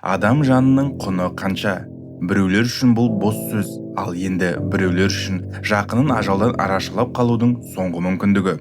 Адам жанының құны қанша? Біреулер үшін бұл бос сөз, ал енді біреулер үшін жақынын ажалдан арашалап қалудың соңғы мүмкіндігі.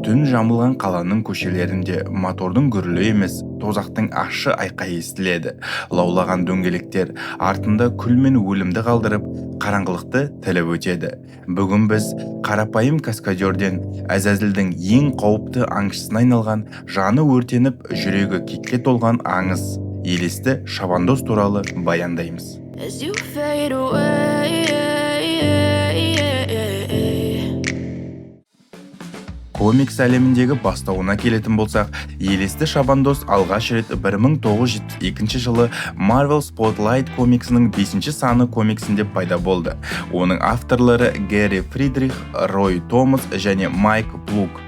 Түн жамылған қаланың көшелерінде мотордың гүрілі емес, тозақтың ащы айқайы естіледі. Лаулаған дөңгелектер артында күл мен өлімді қалдырып, қараңғылықты тіліп өтеді. Бүгін біз қарапайым каскадерден Әзәзілдің ең қауіпті аңшысына айналған, жаны өртеніп, жүрегі кекке толған аңыз елесті шабандоз туралы баяндаймыз. As you fade away. Комикс әлеміндегі бастауына келетін болсақ, елесті шабандоз алғаш рет 1972 жылы Marvel Spotlight комиксінің 5 саны комиксінде пайда болды. Оның авторлары Гэри Фридрих, Рой Томас және Майк Плук.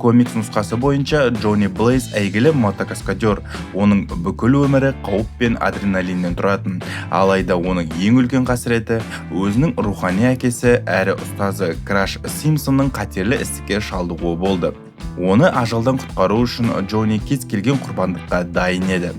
Комикс нұсқасы бойынша Джонни Блейз әйгілі мотокаскадер. Оның бүкіл өмірі қауіп пен адреналиннен тұратын. Алайда оның ең үлкен қасіреті өзінің рухани әкесі әрі ұстазы Краш Симпсонның қатерлі ісікке шалдығуы болды. Оны ажалдан құтқару үшін Джонни кез келген құрбандыққа дайын еді.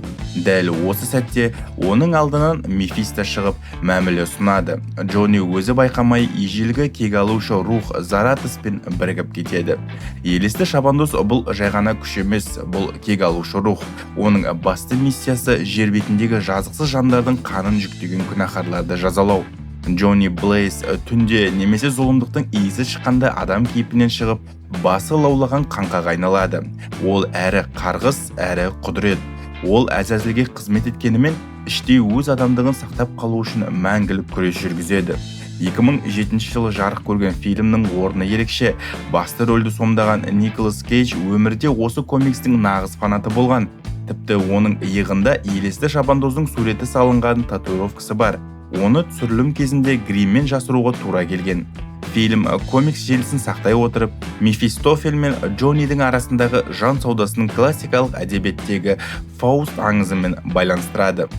Дәл осы сәтте оның алдынан Мефисто шығып мәміле ұсынады. Джонни өзі байқамай ежелгі кек алушы рух Заратоспен бірігіп кетеді. Елесті шабандоз бұл жай ғана күш емес, бұл кек алушы рух. Оның басты миссиясы жер бетіндегі жазықсыз жандардың қанын жүктеген күнәһарларды жазалау. Джонни Блейз түнде немесе зұлымдықтың иісі шыққанда адам кейпінен шығып, басы лаулаған қаңқаға айналады. Ол әрі қарғыс, әрі құдірет. Ол Әзәзілге қызмет еткенімен, іштей өз адамдығын сақтап қалу үшін мәңгілік күрес жүргізеді. 2007 жылы жарық көрген фильмнің орны ерекше. Басты рөлді сомдаған Николас Кейдж өмірде осы комикстің нағыз фанаты болған. Тіпті оның иығында елесті шабандоздың суреті салынған татуировкасы бар. Оны түсірілім кезінде гриммен жасыруға тура келген. Фильм комикс желісін сақтай отырып, Мефистофель мен Джоннидің арасындағы жан саудасының классикалық әдебиеттегі Фауст аңызымен байланыстырады.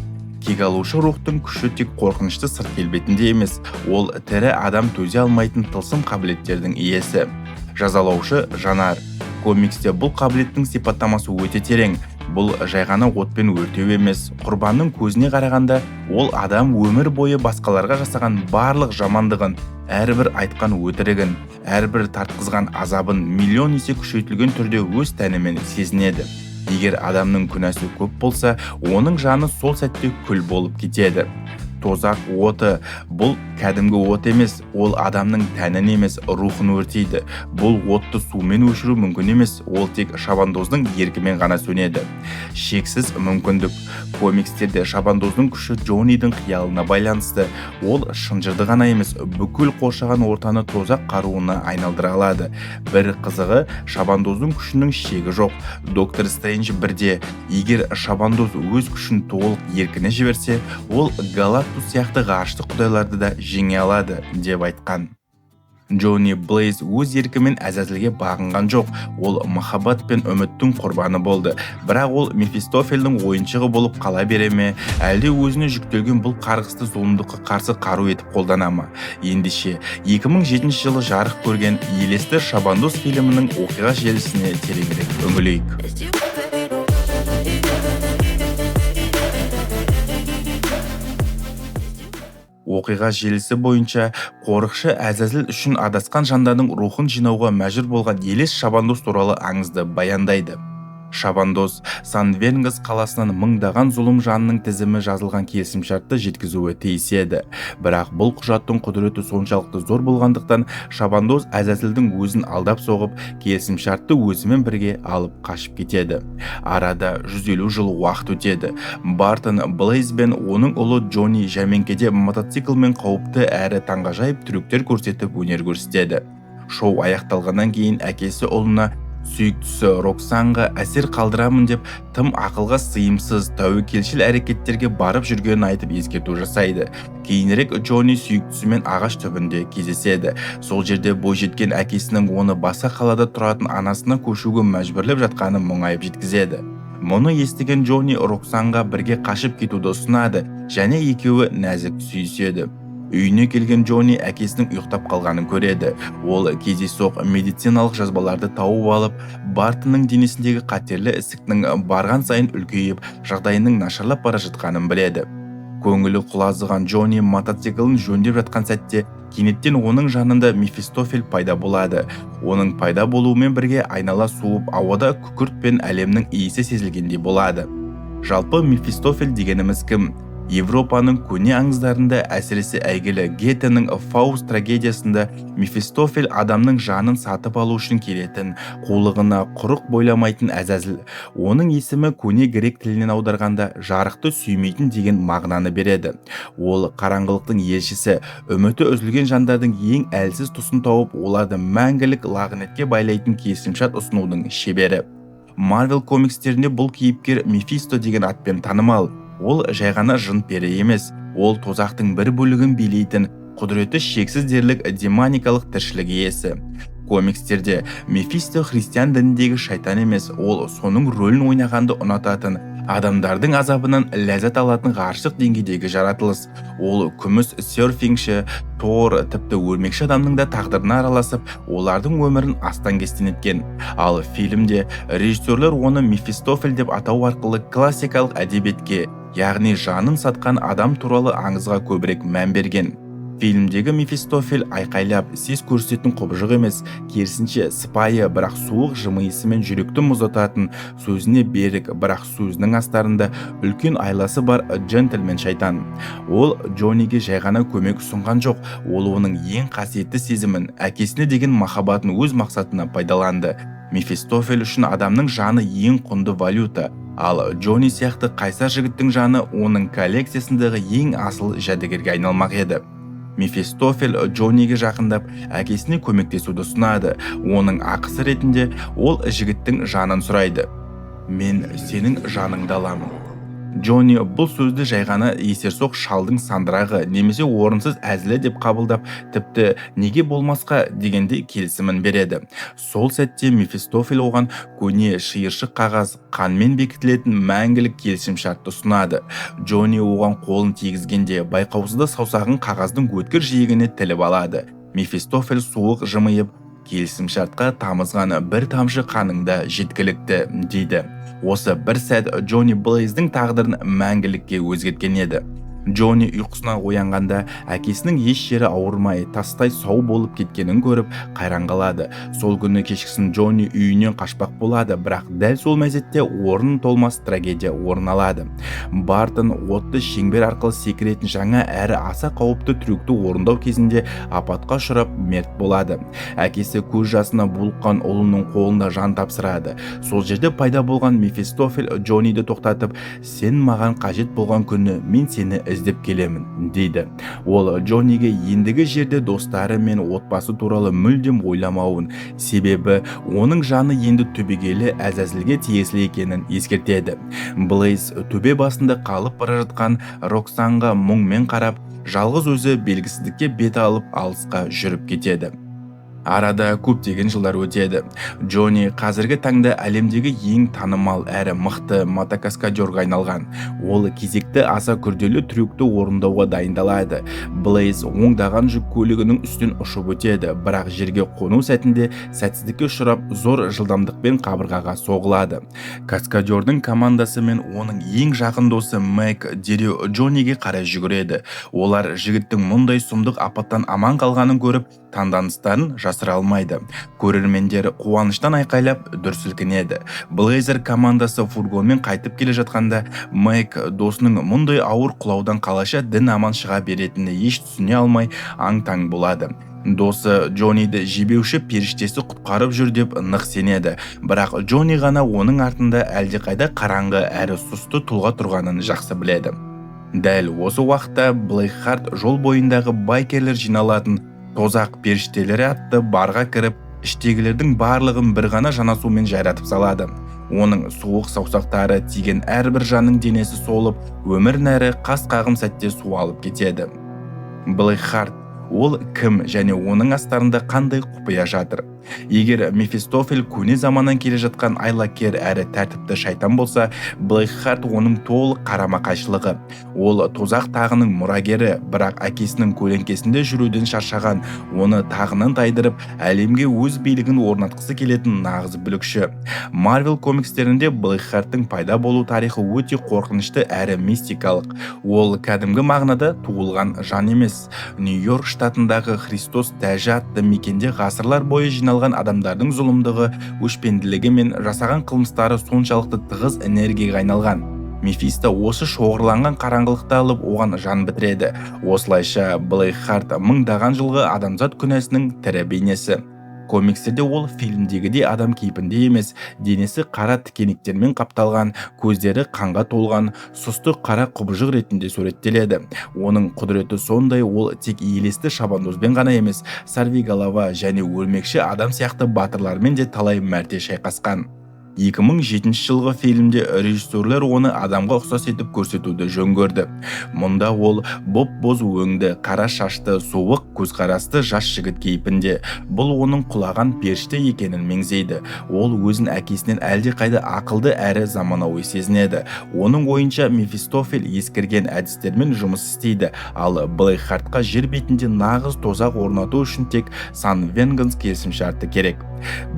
Кек алушы рухтың күші тек қорқынышты сырт келбетінде емес, ол тірі адам төзе алмайтын тылсым қабілеттердің иесі. Жазалаушы жанар. Комиксте бұл қабілеттің сипаттамасы өте терең. Бұл жай ғана отпен өртеу емес, құрбанның көзіне қарағанда, ол адам өмір бойы басқаларға жасаған барлық жамандығын, әрбір айтқан өтірігін, әрбір тартқызған азабын миллион есе күшейтілген түрде өз тәнімен сезінеді. Егер адамның күнәсі көп болса, оның жаны сол сәтте күл болып кетеді. Тозақ оты. Бұл кәдімгі от емес, ол адамның тәнін емес, рухын өртейді. Бұл отты сумен өшіру мүмкін емес, ол тек шабандоздың еркімен ғана сөнеді. Шексіз мүмкіндік. Комикстерде шабандоздың күші Джоннидің қиялына байланысты. Ол шынжырды ғана емес, бүкіл қоршаған ортаны тозақ қаруына айналдыра алады. Бір қызығы, шабандоздың күшінің шегі жоқ. Доктор Стрэндж бірде, егер шабандоз өз күшін толық еркіне жіберсе, ол Галактус сияқты ғарыштық құдайларды да жеңе алады, деп айтқан. Джонни Блейз өз еркімен Әзәзілге бағынған жоқ. Ол махаббат пен үміттің құрбаны болды. Бірақ ол Мефистофельдің ойыншығы болып қала бере ме, әлде өзіне жүктелген бұл қарғысты зұлымдыққа қарсы қару етіп қолдана ма? Ендеше 2007 жылы жарық көрген елесті шабандоз фильмінің оқиға желісіне тереңірек үңілейік. As you fade away. Оқиға желісі бойынша қорықшы Әзәзіл үшін адасқан жандардың рухын жинауға мәжбүр болған елес шабандоз туралы аңызды баяндайды. Шабандоз Сан-Венгас қаласынан мыңдаған зұлым жанның тізімі жазылған келісімшартты жеткізуі тиіс еді. Бірақ бұл құжаттың құдіреті соншалықты зор болғандықтан, шабандоз Әзәзілдің өзін алдап соғып, келісімшартты өзімен бірге алып қашып кетеді. Арада 150 жыл уақыт өтеді. Бартон Блейз бен оның ұлы Джонни жәрмеңкеде мотоциклмен қауіпті әрі таңғажайып трюктер көрсетіп өнер көрсетеді. Шоу аяқталғаннан кейін әкесі ұлына сүйіктісі Роксанға әсер қалдырамын деп тым ақылға сыйымсыз тәуекелшіл әрекеттерге барып жүргенін айтып ескерту жасайды. Кейінірек Джонни сүйіктісімен ағаш түбінде кездеседі. Сол жерде бойжеткен әкесінің оны басқа қалада тұратын анасына көшуге мәжбүрлеп жатқанын мұңайып жеткізеді. Мұны естіген Джонни Роксанға бірге қашып кетуді ұсынады, және екеуі нәзік сүйіседі. Үйіне келген Джонни әкесінің ұйықтап қалғанын көреді. Ол кездейсоқ медициналық жазбаларды тауып алып, Бартонның денесіндегі қатерлі ісіктің барған сайын үлкейіп, жағдайының нашарлап бара жатқанын біледі. Көңілі құлазыған Джонни мотоциклін жөндеп жатқан сәтте, кенеттен оның жанында Мефистофель пайда болады. Оның пайда болуымен бірге айнала суып, ауада күкірт пен әлемнің иісі сезілгендей болады. Жалпы Мефистофель дегеніміз кім? Европаның көне аңыздарында, әсіресе әйгілі Гетенің Фауст трагедиясында Мефистофель адамның жанын сатып алу үшін келетін, қулығына құрық бойламайтын әзәзіл. Оның есімі көне грек тілінен аударғанда жарықты сүймейтін деген мағынаны береді. Ол қараңғылықтың елшісі, үміті үзілген жандардың ең әлсіз тұсын тауып, оларды мәңгілік лағынетке байлайтын келісімшарт ұсынудың шебері. Марвел комикстерінде бұл кейіпкер Мефисто деген атпен танымал. Ол жай ғана жын пері емес, ол тозақтың бір бөлігін билейтін, құдіреті шексіз дерлік демоникалық тіршілік иесі. Комикстерде Мефисто христиан дініндегі шайтан емес, ол соның рөлін ойнағанды ұнататын, адамдардың азабынан ләззат алатын ғарышық деңгейдегі жаратылыс. Ол күміс серфингші, Тор, тіпті өрмекші адамның да тағдырына араласып, олардың өмірін астан-кестен еткен. Ал фильмде режиссерлер оны Мефистофель деп атау арқылы классикалық әдебиетке, яғни жанын сатқан адам туралы аңызға көбірек мән берген. Фильмдегі Мефистофель айқайлап, сес көрсететін құбыжық емес, керісінше сыпайы, бірақ суық жымиысымен жүректі мұздататын, сөзіне берік, бірақ сөзінің астарында үлкен айласы бар джентльмен шайтан. Ол Джонниге жай ғана көмек ұсынған жоқ, ол оның ең қасиетті сезімін, әкесіне деген махаббатын өз мақсатына пайдаланды. Мефистофель үшін адамның жаны ең құнды валюта, ал Джонни сияқты қайсар жігіттің жаны оның коллекциясындағы ең асыл жәдігерге айналмақ еді. Мефистофель Джонниге жақындап, әкесіне көмектесуді ұсынады. Оның ақысы ретінде ол жігіттің жанын сұрайды. Мен сенің жаныңды аламын. Джонни бұл сөзді жай ғана есерсоқ шалдың сандырағы немесе орынсыз әзілі деп қабылдап, тіпті неге болмасқа дегенде келісімін береді. Сол сәтте Мефистофель оған көне шиыршық қағаз, қанмен бекітілетін мәңгілік келісімшартты ұсынады. Джонни оған қолын тигізгенде байқаусызда саусағын қағаздың өткір жиегіне тіліп алады. Мефистофель суық жымиып, келісімшартқа тамызған бір тамшы қаныңда жеткілікті дейді. Осы бір сәт Джонни Блейздің тағдырын мәңгілікке өзгерткен еді. Джонни ұйқысынан оянғанда әкесінің еш жері ауырмай, тастай сау болып кеткенін көріп қайран қалады. Сол күні кешкісін Джонни үйінен қашпақ болады, бірақ дәл сол мезетте орын толмас трагедия орын алады. Бартон отты шеңбер арқылы секіретін жаңа әрі аса қауіпті трюкті орындау кезінде апатқа ұшырап мерт болады. Әкесі көз жасына булыққан ұлының қолында жан тапсырады. Сол жерде пайда болған Мефистофель Джонниді тоқтатып, сен маған қажет болған күні мен сені іздеп келемін, дейді. Ол Джонниге ендігі жерде достары мен отбасы туралы мүлдем ойламауын, себебі оның жаны енді түбегейлі әзәзілге тиесілі екенін ескертеді. Блейз төбе басында қалып бара жатқан Роксанға мұңмен қарап, жалғыз өзі белгісіздікке бет алып алысқа жүріп кетеді. Арада көптеген жылдар өтеді. Джонни қазіргі таңда әлемдегі ең танымал әрі мықты мотокаскадерға айналған. Ол кезекті аса күрделі трюкті орындауға дайындалады. Блейз оңдаған жүк көлігінің үстін ұшып өтеді, бірақ жерге қону сәтінде сәтсіздікке ұшырап, зор жылдамдықпен қабырғаға соғылады. Каскадердің командасы мен оның ең жақын досы Майк дереу Джонниге қарай жүгіреді. Олар жігіттің мұндай сұмдық апаттан аман қалғанын көріп, таңданыстарын жасыра алмайды. Көрермендер қуаныштан айқайлап дүр сілкінеді. Блейзер командасы фургонмен қайтып келе жатқанда, Майк досының мұндай ауыр құлаудан қалайша дін аман шыға беретініне еш түсіне алмай аң-таң болады. Досы Джонниді жебеуші періштесі құтқарып жүр деп нық сенеді, бірақ Джонни ғана оның артында әлдеқайда қараңғы әрі сұсты тұлға тұрғанын жақсы біледі. Дәл осы уақытта Блейкхарт жол бойындағы байкерлер жиналатын тозақ періштелері атты барға кіріп, іштегілердің барлығын бір ғана жанасумен жайратып салады. Оның суық саусақтары тиген әрбір жанның денесі солып, өмір нәрі қас қағым сәтте су алып кетеді. Блейкхарт, ол кім және оның астарында қандай құпия жатыр? Егер Мефистофель көне заманнан келе жатқан айлакер әрі тәртіпті шайтан болса, Блэкхарт оның толық қарама-қайшылығы. Ол тозақ тағының мұрагері, бірақ әкесінің көлеңкесінде жүруден шаршаған, оны тағынан тайдырып, әлемге өз билігін орнатқысы келетін нағыз бүлікші. Марвел комикстерінде Блэкхарттың пайда болу тарихы өте қорқынышты әрі мистикалық. Ол кәдімгі мағынада туылған жан емес. Нью-Йорк штатындағы Христос тәжі атты мекенде ғасырлар бойы жиналған адамдардың зұлымдығы, өшпенділігі мен жасаған қылмыстары соншалықты тығыз энергияға айналған. Мефисто осы шоғырланған қараңғылықты алып оған жан бітіреді. Осылайша Блэкхарт мыңдаған жылғы адамзат күнәсінің тірі бейнесі. Комикстерде ол фильмдегідей адам кейпінде емес, денесі қара тікенектермен қапталған, көздері қанға толған, сұсты қара құбыжық ретінде суреттеледі. Оның құдіреті сондай, ол тек елесті шабандозбен ғана емес, сорвиголова және өрмекші адам сияқты батырлармен де талай мәрте шайқасқан. 2007 жылғы фильмде режиссерлер оны адамға ұқсас етіп көрсетуді жөн көрді. Мұнда ол боп-боз өңді, қара шашты, суық көзқарасты жас жігіт кейпінде. Бұл оның құлаған періште екенін меңзейді. Ол өзін әкесінен әлдеқайда ақылды әрі заманауи сезінеді. Оның ойынша Мефистофель ескірген әдістермен жұмыс істейді, ал Блэкхартқа жер бетінде нағыз тозақ орнату үшін тек Сан-Венганс келісімшарты керек.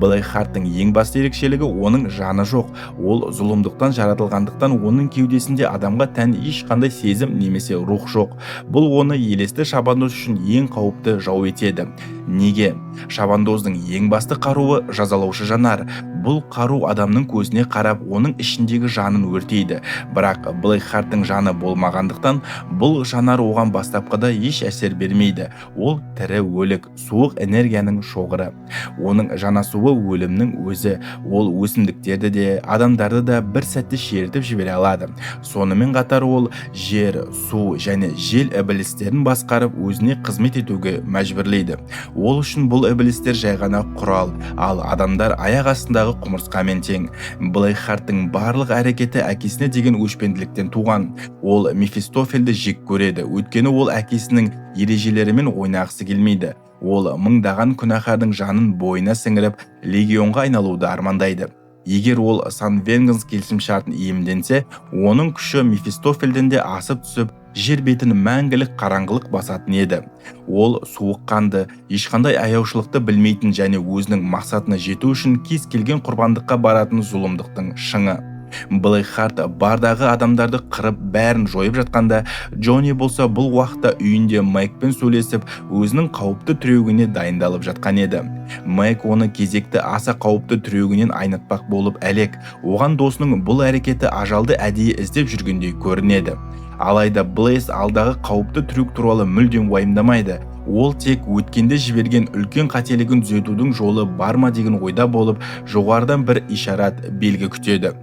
Блэкхарттың ең басты ерекшелігі оның жаны жоқ. Ол зұлымдықтан жаратылғандықтан оның кеудесінде адамға тән ешқандай сезім немесе рух жоқ. Бұл оны елесті шабандоз үшін ең қауіпті жау етеді. Неге? Шабандоздың ең басты қаруы жазалаушы жанар. Бұл қару адамның көзіне қарап, оның ішіндегі жанын өртейді. Бірақ Блэкхарттың жаны болмағандықтан, бұл жанар оған бастапқыда еш әсер бермейді. Ол тірі өлік, суық энергияның шоғыры. Оның жанасуы өлімнің өзі. Ол өсімдіктерді де, адамдарды да бір сәтте шертіп жібере алады. Сонымен қатар ол жер, су және жел ібілістерін басқарып өзіне қызмет етуге мәжбүрлейді. Ол үшін бұл ібілістер жай ғана құрал, ал адамдар аяқ астындағы құмырсқамен тең. Блэкхарттың барлық әрекеті әкесіне деген өшпенділіктен туған. Ол Мефистофельді жек көреді, өйткені ол әкесінің ережелерімен ойнағысы келмейді. Ол мыңдаған күнәһардың жанын бойына сіңіріп, легионға айналуды армандайды. Егер ол Сан-Венганс келісімшартын иемденсе, оның күші Мефистофельден де асып түсіп, жер бетін мәңгілік қараңғылық басатын еді. Ол суық қанды, ешқандай аяушылықты білмейтін және өзінің мақсатына жету үшін кез келген құрбандыққа баратын зұлымдықтың шыңы. Блэкхарт бардағы адамдарды қырып бәрін жойып жатқанда, Джонни болса бұл уақытта үйінде Майкпен сөйлесіп, өзінің қауіпті түрегіне дайындалып жатқан еді. Майк оны кезекті аса қауіпті түрегінен айнытпақ болып әлек. Оған досының бұл әрекеті ажалды әдейі іздеп жүргендей көрінеді. Алайда Блэйз алдағы қауіпті түрек туралы мүлдем уайымдамайды. Ол тек өткенде жіберген үлкен қателігін түзетудің жолы бар ма деген ойда болып, жоғарыдан бір ишарат белгі күтеді.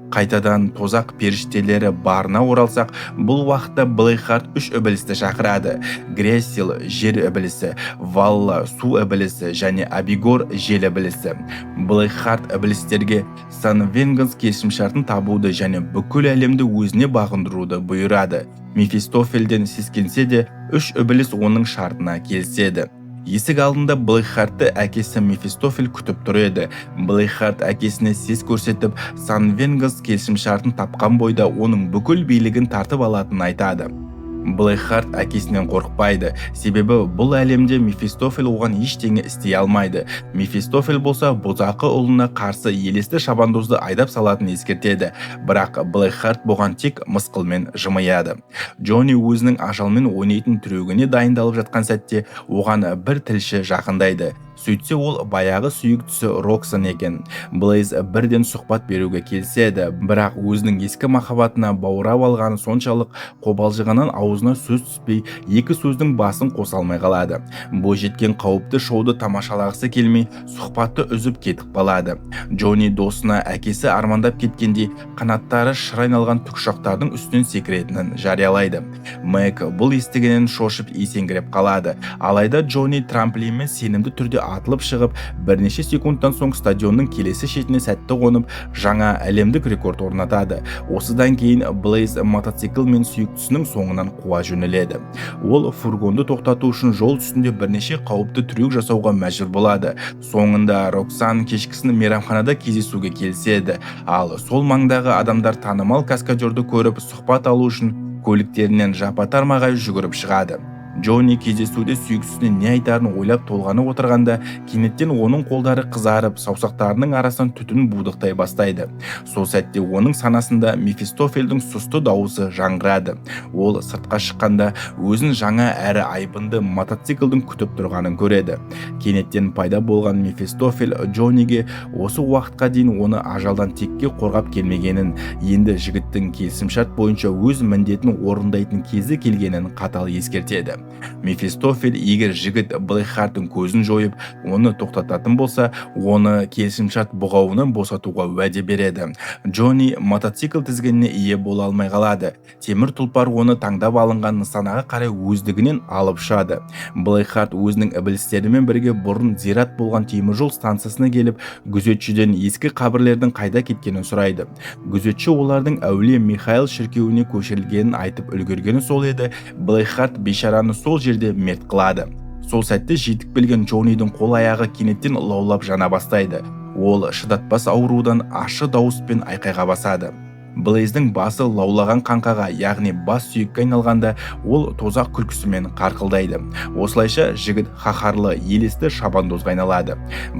Қайтадан тозақ періштелері барына оралсақ, бұл уақытта Блэкхарт 3 ібілісті шақырады. Грессил жер ібілісі, Валла су ібілісі және Абигор жел ібілісі. Блэкхарт ібілістерге Сан-Венганс келісімшартын табуды және бүкіл әлемді өзіне бағындыруды бұйырады. Мефистофельден сескенсе де, 3 ібіліс оның шартына келіседі. Есік алдында Блэкхартты әкесі Мефистофель күтіп тұр еді. Блэкхарт әкесіне сес көрсетіп, Сан-Венганс келісімшартын тапқан бойда оның бүкіл билігін тартып алатынын айтады. Блэкхарт әкесінен қорықпайды, себебі бұл әлемде Мефистофель оған ештеңе істей алмайды. Мефистофель болса бұзақы ұлына қарсы елесті шабандозды айдап салатын ескертеді, бірақ Блэкхарт бұған тек мысқылмен жымияды. Джонни өзінің ажалмен ойнайтын түрегіне дайындалып жатқан сәтте оған бір тілші жақындайды. Сөйтсе ол баяғы сүйіктісі Роксан екен. Блэйз бірден сұхбат беруге келседі, бірақ өзінің ескі махаббатына баурап алғаны соншалық қобалжығаннан аузына сөз түспей, екі сөздің басын қоса алмай қалады. Бойжеткен қауіпті шоуды тамашалағысы келмей, сұхбатты үзіп кетіп қалады. Джонни досына әкесі армандап кеткендей, қанаттары шыр айналған тікұшақтардың үстінен секіретінін жариялайды. Мэг бұл естігеннен шошып есеңгіреп қалады. Алайда Джонни трамплинмен сенімді түрде атылып шығып, бірнеше секундтан соң стадионның келесі шетіне сәтті қонып, жаңа әлемдік рекорд орнатады. Осыдан кейін Блейз мотоцикл мен сүйіктісінің соңынан қуа жөнеледі. Ол фургонды тоқтату үшін жол үстінде бірнеше қауіпті трюк жасауға мәжбүр болады. Соңында Роксан кешкісін мейрамханада кездесуге келіседі. Ал сол маңдағы адамдар танымал каскадерді көріп сұхбат алу үшін көліктерінен жапа-тармағай жүгіріп шығады. Джонни кездесуде сүйіктісіне не айтарын ойлап толғанып отырғанда, кенеттен оның қолдары қызарып, саусақтарының арасынан түтін будықтай бастайды. Сол сәтте оның санасында Мефистофельдің сұсты дауысы жаңғырады. Ол сыртқа шыққанда өзін жаңа әрі айбынды мотоциклдің күтіп тұрғанын көреді. Кенеттен пайда болған Мефистофель Джонниге осы уақытқа дейін оны ажалдан текке қорғап келмегенін, енді жігіттің келісімшарт бойынша өз міндетін орындайтын кезі келгенін қатал ескертеді. Мефистофель егер жігіт Блейхардтың көзін жойып, оны тоқтататын болса, оны келісімшарт бұғауынан босатуға уәде береді. Джонни мотоцикл тізгініне ие бола алмай қалады. Темір тұлпар оны таңдап алынған нысанаға қарай өздігінен алып шығады. Блейхард өзінің ібілістерімен бірге бұрын зират болған теміржол станциясына келіп, күзетшіден ескі қабірлердің қайда кеткенін сұрайды. Күзетші олардың әулие Михаил шіркеуіне көшірілгенін айтып үлгергені сол еді. Блейхард бейшараны сол жерде мерт қылады. Сол сәтте жетік білген Джоннидің қол аяғы кенеттен лаулап жана бастайды. Ол шыдатпас аурудан ащы дауыспен айқайға басады. Блейздің басы лаулаған қаңқаға, яғни бас сүйекке айналғанда, ол тозақ күлкісімен қарқылдайды. Осылайша жігіт қаһарлы, елесті шабандозға айналады.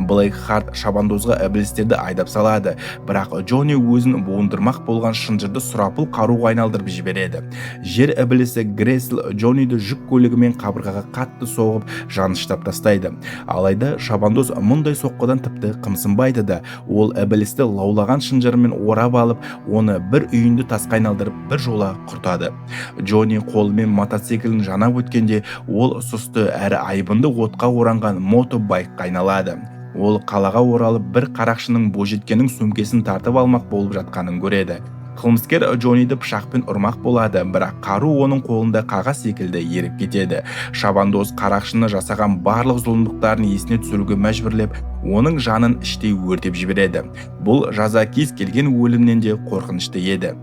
Блейхард шабандозға ібілістерді айдап салады, бірақ Джонни өзін буындырмақ болған шынжырды сұрапыл қаруға айналдырып жібереді. Жер ібілісі Гресл Джонниді жүк көлігімен қабырғаға қатты соғып, жаныштап тастайды. Алайда шабандоз мұндай соққыдан тіпті қымсынбайды да, ол ібілісті лаулаған шынжырымен орап алып, оны бір үйінді тасқа айналдырып бір жола құртады. Джонни қолымен мотоциклін жанап өткенде, ол сұсты әрі айбынды отқа оранған мотобайкқа айналады. Ол қалаға оралып бір қарақшының бойжеткеннің сөмкесін тартып алмақ болып жатқанын көреді. Қылмыскер Джонниді пышақпен ұрмақ болады, бірақ қару оның қолында қағаз секілді еріп кетеді. Шабандоз қарақшыны жасаған барлық зұлымдықтарын есіне түсіруге мәжбүрлеп, оның жанын іштей өртеп жібереді. Бұл жаза кез келген өлімнен де қорқынышты еді.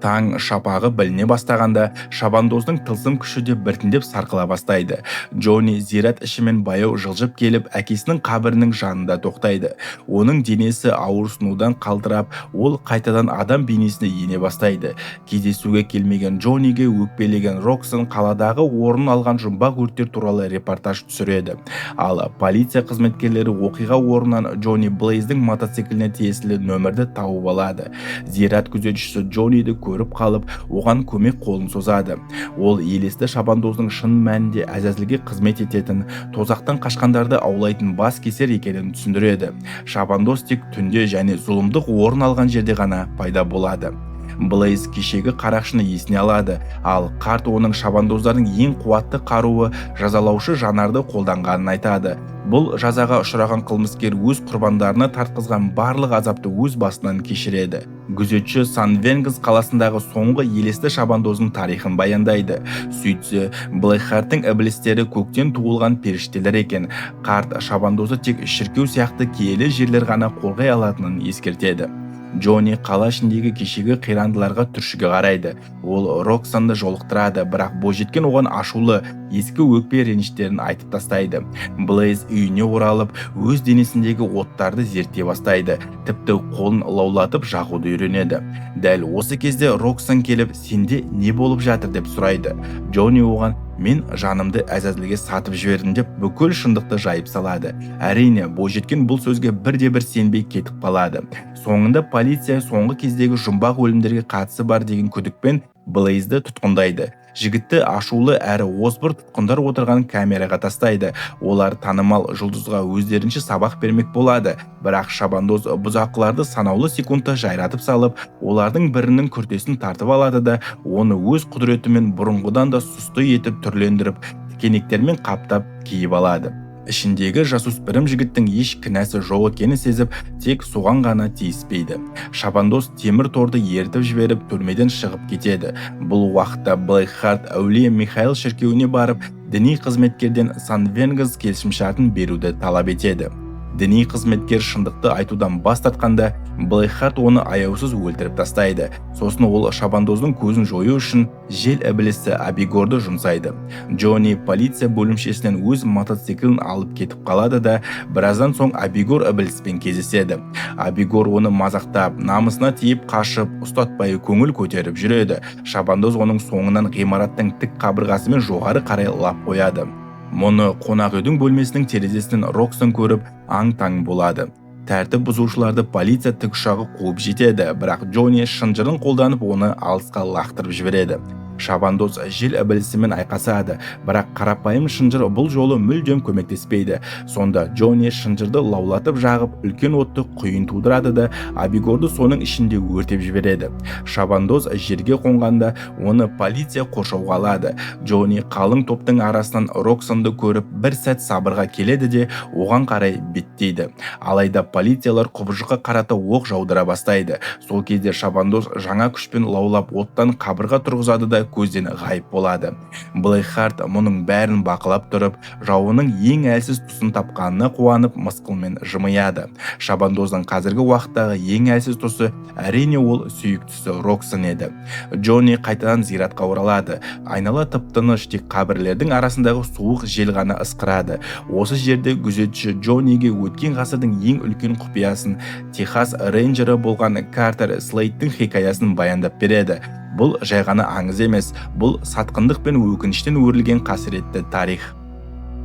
Таң шапағы біліне бастағанда, шабандоздың тылсым күші де біртіндеп сарқыла бастайды. Джонни зират ішімен баяу жылжып келіп, әкесінің қабірінің жанында тоқтайды. Оның денесі ауырсынудан қалтырап, ол қайтадан адам бейнесіне ене бастайды. Кездесуге келмеген Джонниге өкпелеген Роксан қаладағы орын алған жұмбақ өрттер туралы репортаж түсіреді. Ал полиция қызметкерлері оқиға орнынан Джонни Блейздің мотоцикліне тиесілі нөмірді тауып алады. Зират күзетшісі Джонниді көріп қалып, оған көмек қолын созады. Ол елесті шабандоздың шын мәнінде Әзәзілге қызмет ететін, тозақтан қашқандарды аулайтын бас кесер екенін түсіндіреді. Шабандоз тек түнде және зұлымдық орын алған жерде ғана пайда болады. Блейз кешегі қарақшыны есіне алады, ал қарт оның шабандоздардың ең қуатты қаруы жазалаушы жанарды қолданғанын айтады. Бұл жазаға ұшыраған қылмыскер өз құрбандарына тартқызған барлық азапты өз басынан кешіреді. Күзетші Сан-Венгіз қаласындағы соңғы елесті шабандоздың тарихын баяндайды. Сөйтсе, Блейхардтың ібілістері көктен туылған періштелер екен. Қарт шабандозы тек шіркеу сияқты киелі жерлер ғана қорғай алатынын ескертеді. Джонни қала ішіндегі кешегі қирандыларға түршіге қарайды. Ол Роксанды жолықтырады, бірақ бойжеткен оған ашулы, ескі өкпе реніштерін айтып тастайды. Блейз үйіне оралып, өз денесіндегі оттарды зерттей бастайды. Тіпті қолын лаулатып жағуды үйренеді. Дәл осы кезде Роксан келіп, сенде не болып жатыр деп сұрайды. Джонни оған, мен жанымды Әзәзілге сатып жібердім деп бүкіл шындықты жайып салады. Әрине, бойжеткен бұл сөзге бірде-бір сенбей кетіп қалады. Соңында полиция соңғы кездегі жұмбақ өлімдерге қатысы бар деген күдікпен Блейзді тұтқындайды. Жігітті ашулы әрі озбыр тұтқындар отырған камераға тастайды. Олар танымал жұлдызға өздерінше сабақ бермек болады. Бірақ шабандоз бұзақыларды санаулы секундта жайратып салып, олардың бірінің күртесін тартып алады да, оны өз құдіретімен бұрынғыдан да сұсты етіп түрлендіріп, тікенектермен қаптап киіп алады. Ішіндегі жасөспірім жігіттің еш кінәсі жоқ екенін сезіп, тек соған ғана тиіспейді. Шабандоз темір торды ертіп жіберіп, түрмеден шығып кетеді. Бұл уақытта Блэкхарт әулие Михаил шіркеуіне барып, діни қызметкерден Сан-Венгіз келісімшартын беруді талап етеді. Діни қызметкер шындықты айтудан бас тартқанда, Блэкхарт оны аяусыз өлтіріп тастайды. Сосын ол шабандоздың көзін жою үшін жел ібілісі Абигорды жұмсайды. Джонни полиция бөлімшесінен өз мотоциклін алып кетіп қалады да, біраздан соң Абигор ібіліспен кездеседі. Абигор оны мазақтап, намысына тиіп қашып, ұстатпай көңіл көтеріп жүреді. Шабандоз оның соңынан ғимараттың тік қабырғасымен жоғары қарай лап қояды. Мұны қонақ үйдің бөлмесінің терезесінен Роксон көріп, аң-таң болады. Тәртіп бұзушыларды полиция тікұшағы қуып жетеді, бірақ Джонни шынжырын қолданып оны алысқа лақтырып жібереді. Шабандоз жел ібілісімен айқасады, бірақ қарапайым шынжыр бұл жолы мүлдем көмектеспейді. Сонда Джонни шынжырды лаулатып жағып, үлкен отты құйын тудырады да, Абигорды соның ішінде өртеп жібереді. Шабандоз жерге қонғанда, оны полиция қоршауға алады. Джонни қалың топтың арасынан Роксонды көріп, бір сәт сабырға келеді де, оған қарай беттейді. Алайда полициялар құбыжыққа қарата оқ жаудыра бастайды. Сол кезде Шабандоз жаңа күшпен лаулап оттан қабырға тұрғызады да, көзден ғайып болады. Блэкхарт мұның бәрін бақылап тұрып, жауының ең әлсіз тұсын тапқанына қуанып, мысқылмен жымияды. Шабандоздың қазіргі уақыттағы ең әлсіз тұсы әрине ол сүйіктісі Роксон еді. Джонни қайтадан зиратқа оралады. Айнала тып-тыныш, тек қабірлердің арасындағы суық жел ғана ысқырады. Осы жерде күзетші Джонниге өткен ғасырдың ең үлкен құпиясын, Техас рейнджері болған Картер Слейттің хикаясын баяндап береді. Бұл жай ғана аңыз емес, бұл сатқындық пен өкініштен өрілген қасіретті тарих.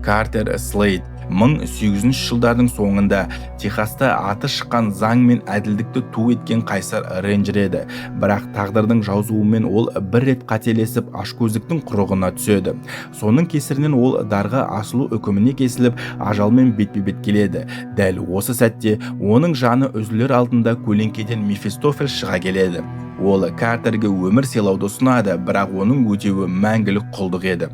Картер Слейт 1800 жылдардың соңында Техаста аты шыққан заң мен әділдікті ту еткен қайсар рейнджер еді. Бірақ тағдырдың жазуымен ол бір рет қателесіп ашкөздіктің құрығына түседі. Соның кесірінен ол дарға асылу үкіміне кесіліп, ажалмен бетпе-бет келеді. Дәл осы сәтте оның жаны үзілер алдында көлеңкеден Мефистофель шыға келеді. Ол Картерге өмір сыйлауды ұсынады, бірақ оның өтеуі мәңгілік құлдық еді.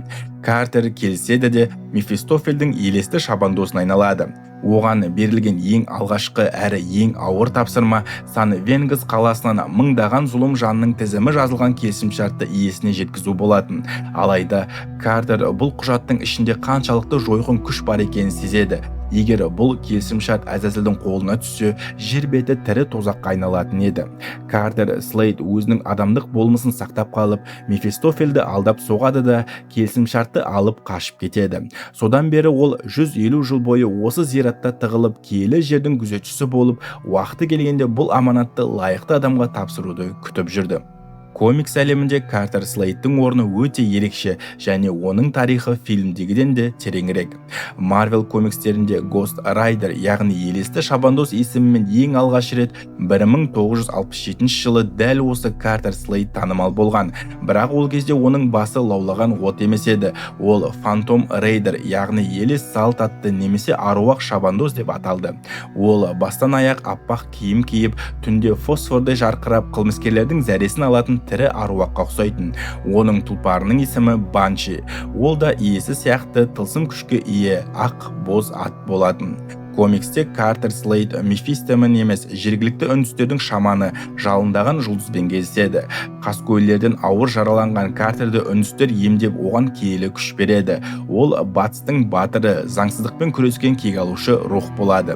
Картер келіседі де Мефистофельдің елесті шабандосын айналады. Оған берілген ең алғашқы әрі ең ауыр тапсырма Сан-Венгіз қаласынан мыңдаған зұлым жанның тізімі жазылған келісімшартты иесіне жеткізу болатын. Алайда Картер бұл құжаттың ішінде қаншалықты жойқын күш бар екенін сезеді. Егер бұл келісімшарт Әзәзілдің қолына түссе, жер беті тірі тозаққа айналатын еді. Картер Слейт өзінің адамдық болмысын сақтап қалып, Мефистофельді алдап соғады да келісімшартты алып қашып кетеді. Содан бері ол 150 жыл бойы осы зиратта тығылып, киелі жердің күзетшісі болып, уақыты келгенде бұл аманатты лайықты адамға тапсыруды күтіп жүрді. Комикс әлемінде Картер Слейттің орны өте ерекше, және оның тарихы фильмдегіден де тереңірек. Marvel комикстерінде Ghost Rider, яғни елесті шабандоз есімімен ең алғаш рет 1967 жылы дәл осы Картер Слейт танымал болған. Бірақ ол кезде оның басы лаулаған от емес еді. Ол Phantom Raider, яғни елес салт атты немесе аруақ шабандоз деп аталды. Ол бастан аяқ аппақ киім киіп, түнде фосфордай жарқырап, қылмыскерлердің зәресін алатын тірі аруаққа ұқсайтын. Оның тұлпарының есімі Банши. Ол да иесі сияқты тылсым күшке ие ақ боз ат болатын. Комиксте Картер Слейт Мефистомен емес, жергілікті үндістердің шаманы жалындаған жұлдызбен кездеседі. Қаскөйлерден ауыр жараланған Картерді үндістер емдеп оған киелі күш береді. Ол батыстың батыры, заңсыздықпен күрескен кек алушы рух болады.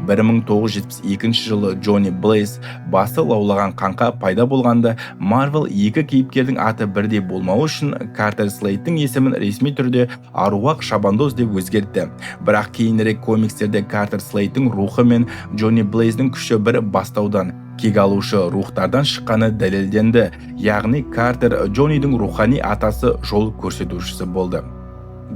1972 жылы Джонни Блейз басы лаулаған қаңқа пайда болғанда, Marvel екі кейіпкердің аты бірдей болмауы үшін Картер Слейттің есімін ресми түрде аруақ шабандоз деп өзгертті. Бірақ кейінірек комикстерде Картер Слейттің рухы мен Джонни Блейздің күші бір бастаудан, кек алушы рухтардан шыққаны дәлелденді. Яғни Картер Джоннидің рухани атасы, жол көрсетушісі болды.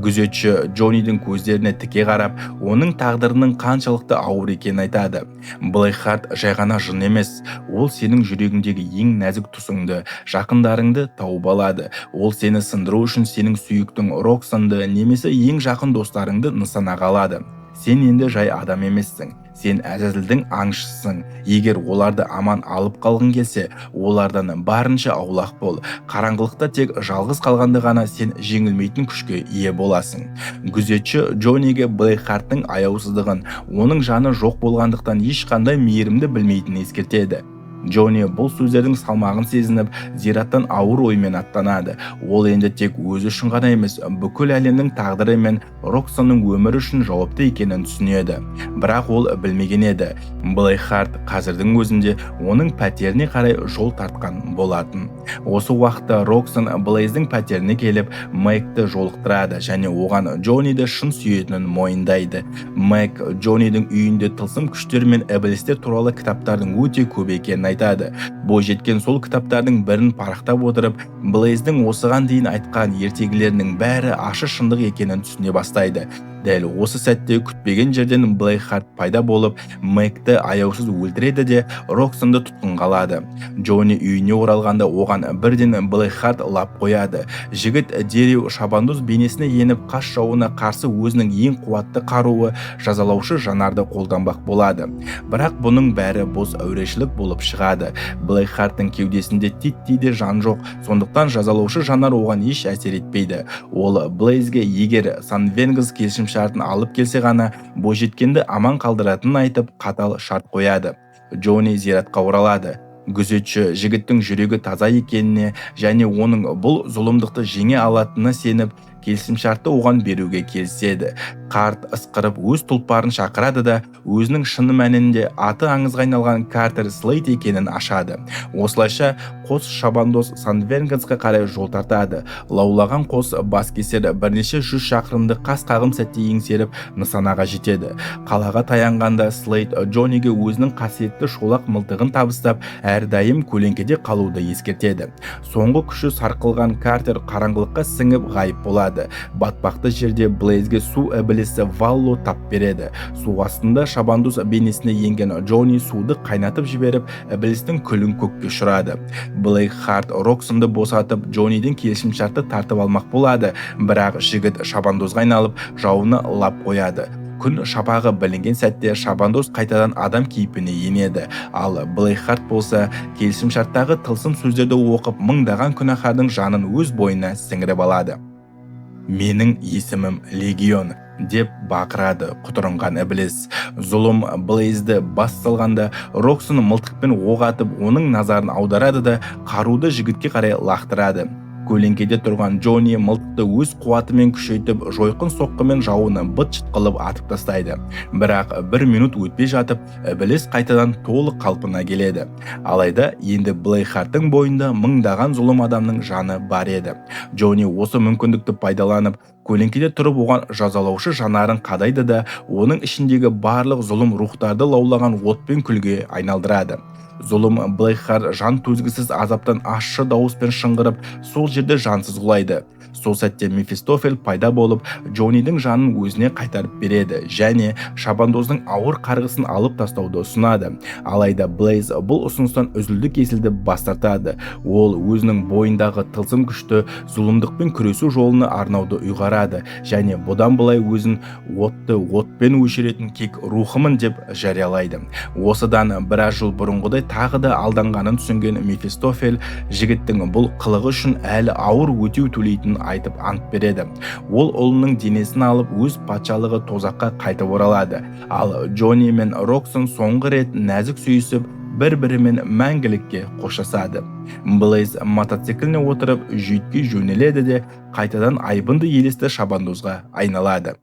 Күзетші Джоннидің көздеріне тіке қарап, оның тағдырының қаншалықты ауыр екенін айтады. Блэкхарт жай ғана жын емес, ол сенің жүрегіңдегі ең нәзік тұсыңды, жақындарыңды тауып алады. Ол сені сындыру үшін сенің сүйіктің Роксонды немесе ең жақын достарыңды нысанаға алады. сен енді жай адам емессің. Сен Әзәзілдің аңшысың. Егер оларды аман алып қалғың келсе, олардан барынша аулақ бол. Қараңғылықта тек жалғыз қалғанда ғана сен жеңілмейтін күшке ие боласың. Күзетші Джонниге Блейкхарттың аяусыздығын, оның жаны жоқ болғандықтан ешқандай мейірімді білмейтінін ескертеді. Джонни бұл сөздердің салмағын сезініп, зираттан ауыр оймен аттанады. Ол енді тек өзі үшін ғана емес, бүкіл әлемнің тағдыры мен Роксаның өмірі үшін жауапты екенін түсінеді. Бірақ ол білмеген еді. Блейкхарт қазірдің өзінде оның пәтеріне қарай жол тартқан болатын. Осы уақытта Роксан Блейздің пәтеріне келіп, Мэгті жолықтырады және оған Джонниді шын сүйетінін мойындайды. Мэг Джоннидің үйінде тылсым күштер мен ібілістер туралы кітаптардың өте көп екенін айтады. Бойжеткен сол кітаптардың бірін парақтап отырып, Блейздің осыған дейін айтқан ертегілерінің бәрі ашы шындық екенін түсіне бастайды. Дәл осы сәтте күтпеген жерден Блейкхарт пайда болып, Мэгті аяусыз өлтіреді де Роксанды тұтқынға алады. Джонни үйіне оралғанда оған бірден Блейкхарт лап қояды. Жігіт дереу шабандоз бейнесіне еніп, қас жауына қарсы өзінің ең қуатты қаруы жазалаушы жанарды қолданбақ болады. Бірақ бұның бәрі бос әурешілік болып шығады. Блейкхарттың кеудесінде титтейде жан жоқ, сондықтан жазалаушы жанар оған еш әсер етпейді. Ол Блейзге егер Сан-Венгіз келісім шартын алып келсе ғана бойжеткенді аман қалдыратынын айтып, қатал шарт қояды. Джонни зиратқа оралады. Күзетші жігіттің жүрегі таза екеніне және оның бұл зұлымдықты жеңе алатынына сеніп, келісімшартты оған беруге келіседі. Қарт ысқырып өз тұлпарын шақырады да өзінің шыны мәнінде аты аңызға айналған Картер Слейт екенін ашады. Осылайша қос шабандоз Сан-Венгізге қарай жол тартады. Лаулаған қос баскесер бірнеше 100 шақырымды қас қағым сәтте еңсеріп нысанаға жетеді. Қалаға таянғанда Слейт Джонниге өзінің қасиетті шолақ мылтығын табыстап, әрдайым көлеңкеде қалуды ескертеді. Соңғы күші сарқылған Картер қараңғылыққа сіңіп ғайып болады. Батпақты жерде Блейзге су ібілісі Валло тап береді. Су астында шабандоз бейнесіне енген Джонни суды қайнатып жіберіп, ібілістің күлін көкке ұшырады. Блейкхарт Роксанды босатып, Джоннидің келісімшартты тартып алмақ болады, бірақ жігіт шабандозға айналып, жауына лап қояды. Күн шапағы білінген сәтте шабандоз қайтадан адам кейпіне енеді. Ал Блейкхарт болса, келісімшарттағы тылсым сөздерді оқып, мыңдаған күнәһардың жанын өз бойына сіңіріп алады. Менің есімім Легион, деп бақырады құтырынған ібіліс. Зұлым Блейзді бас салғанда, Роксан мылтықпен оқ атып, оның назарын аударады да қаруды жігітке қарай лақтырады. Көлеңкеде тұрған Джонни мылтықты өз қуатымен күшейтіп, жойқын соққымен жауына быт-шыт қылып атып тастайды. Бірақ 1 минут өтпей жатып, ібіліс қайтадан толық қалпына келеді. Алайда енді Блейкхарттың бойында мыңдаған зұлым адамның жаны бар еді. Джонни осы мүмкіндікті пайдаланып, көлеңкеде тұрып оған жазалаушы жанарын қадайды да, оның ішіндегі барлық зұлым рухтарды лаулаған отпен күлге айналдырады. Зұлым Блейкхарт жан төзгісіз азаптан ащы дауыспен шыңғырып, сол жерде жансыз құлайды. Сол сәтте Мефистофель пайда болып, Джоннидің жанын өзіне қайтарып береді және шабандоздың ауыр қарғысын алып тастауды ұсынады. Алайда Блейз бұл ұсыныстан үзілді-кесілді бас тартады. Ол өзінің бойындағы тылсым күшті зұлымдықпен күресу жолына арнауды ұйғарады және бұдан былай өзін отты отпен өшіретін кек рухымын деп жариялайды. Осыдан біраз жыл бұрынғыдай тағы да алданғанын түсінген Мефистофель жігіттің бұл қылығы үшін әлі ауыр өтеу төлейтінін айтып ант береді. Ол ұлының денесін алып өз патшалығы тозаққа қайтып оралады. Ал Джонни мен Роксан соңғы рет нәзік сүйісіп, бір-бірімен мәңгілікке қоштасады. Блейз мотоцикліне отырып жүйітке жөнеледі де қайтадан айбынды елесті шабандозға айналады.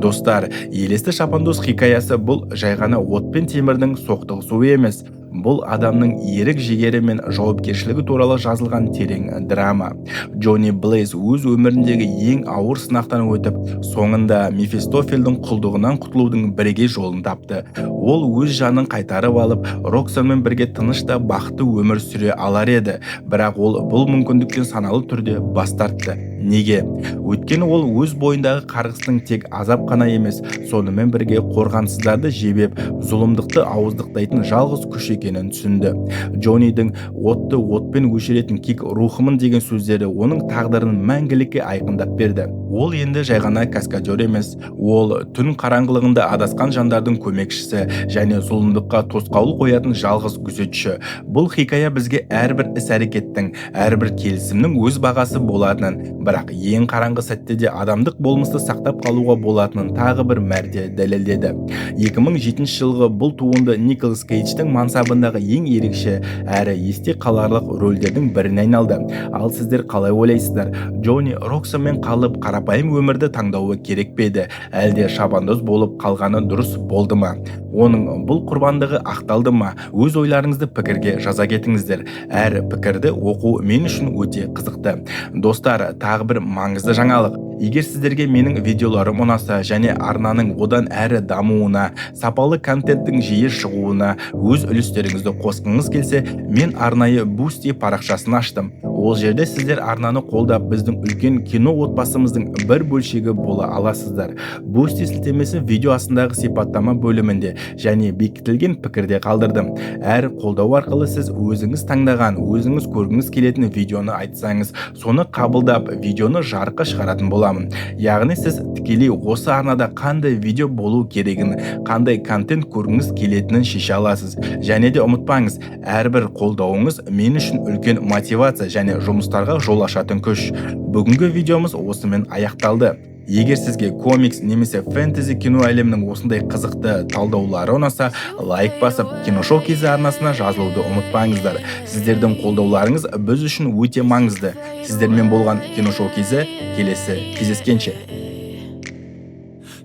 Достар, елесті шабандоз хикаясы бұл жай ғана от пен темірдің соқтығысуы емес, бұл адамның ерік жігері мен жауапкершілігі туралы жазылған терең драма. Джонни Блейз өз өміріндегі ең ауыр сынақтан өтіп, соңында Мефистофельдің құлдығынан құтылудың бірегей жолын тапты. Ол өз жанын қайтарып алып, Роксанмен бірге тыныш та бақытты өмір сүре алар еді, бірақ ол бұл мүмкіндіктен саналы түрде бас тартты. Неге? Өйткені ол өз бойындағы қарғысының тек азап қана емес, сонымен бірге қорғансыздарды жебеп, зұлымдықты ауыздықтайтын жалғыз күш екенін түсінді. Джоннидің отты отпен өшіретін кек рухымын деген сөздері оның тағдырын мәңгілікке айқындап берді. Ол енді жай ғана каскадер емес, ол түн қараңғылығында адасқан жандардың көмекшісі және зұлымдыққа тосқауыл қоятын жалғыз күзетші. Бұл хикая бізге әрбір іс-әрекеттің, әрбір келісімнің өз бағасы болатынын, бірақ ең қараңғы сәтте де адамдық болмысты сақтап қалуға болатынын тағы бір мәрте дәлелдеді. 2007 жылғы бұл туынды Николас Кейдждің мансабындағы ең ерекше әрі есте қаларлық рөлдердің біріне айналды. Ал сіздер қалай ойлайсыздар? Джонни Роксомен қалып қарапайым өмірді таңдауы керек пе еді? Әлде шабандоз болып қалғаны дұрыс болды ма? Оның бұл құрбандығы ақталды ма? Өз ойларыңызды пікірге жаза кетіңіздер. Әр пікірді оқу мен үшін өте қызықты. Достар, тағы бір маңызды жаңалық. Егер сіздерге менің видеоларым ұнаса және арнаның одан әрі дамуына, сапалы контенттің жиі шығуына өз үлестеріңізді қосқыңыз келсе, мен арнайы Boosty парақшасын аштым. Ол жерде сіздер арнаны қолдап біздің үлкен кино отбасымыздың бір бөлшегі бола аласыздар. Boosty сілтемесі видео астындағы сипаттама бөлімінде және бекітілген пікірде қалдырдым. Әр қолдау арқылы сіз өзіңіз таңдаған, өзіңіз көргіңіз келетін видеоны айтсаңыз, соны қабылдап видеоны жарыққа шығаратын боламын. Яғни сіз тікелей осы арнада қандай видео болу керегін, қандай контент көргіңіз келетінін шеше аласыз. Және де ұмытпаңыз, әрбір қолдауыңыз мен үшін үлкен мотивация және жұмыстарға жол ашатын күш. Бүгінгі видеомыз осымен аяқталды. Егер сізге комикс немесе фэнтези кино әлемінің осындай қызықты талдаулары ұнаса, лайк басып, Киношоу KZ арнасына жазылуды ұмытпаңыздар. Сіздердің қолдауларыңыз біз үшін өте маңызды. Сіздермен болған Киношоу KZ келесі кездескенше.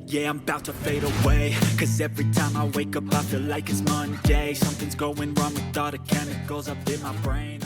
Yeah, I'm about to fade away, 'cause every time I wake up I feel like it's Monday. Something's going wrong with all the chemicals up in my brain.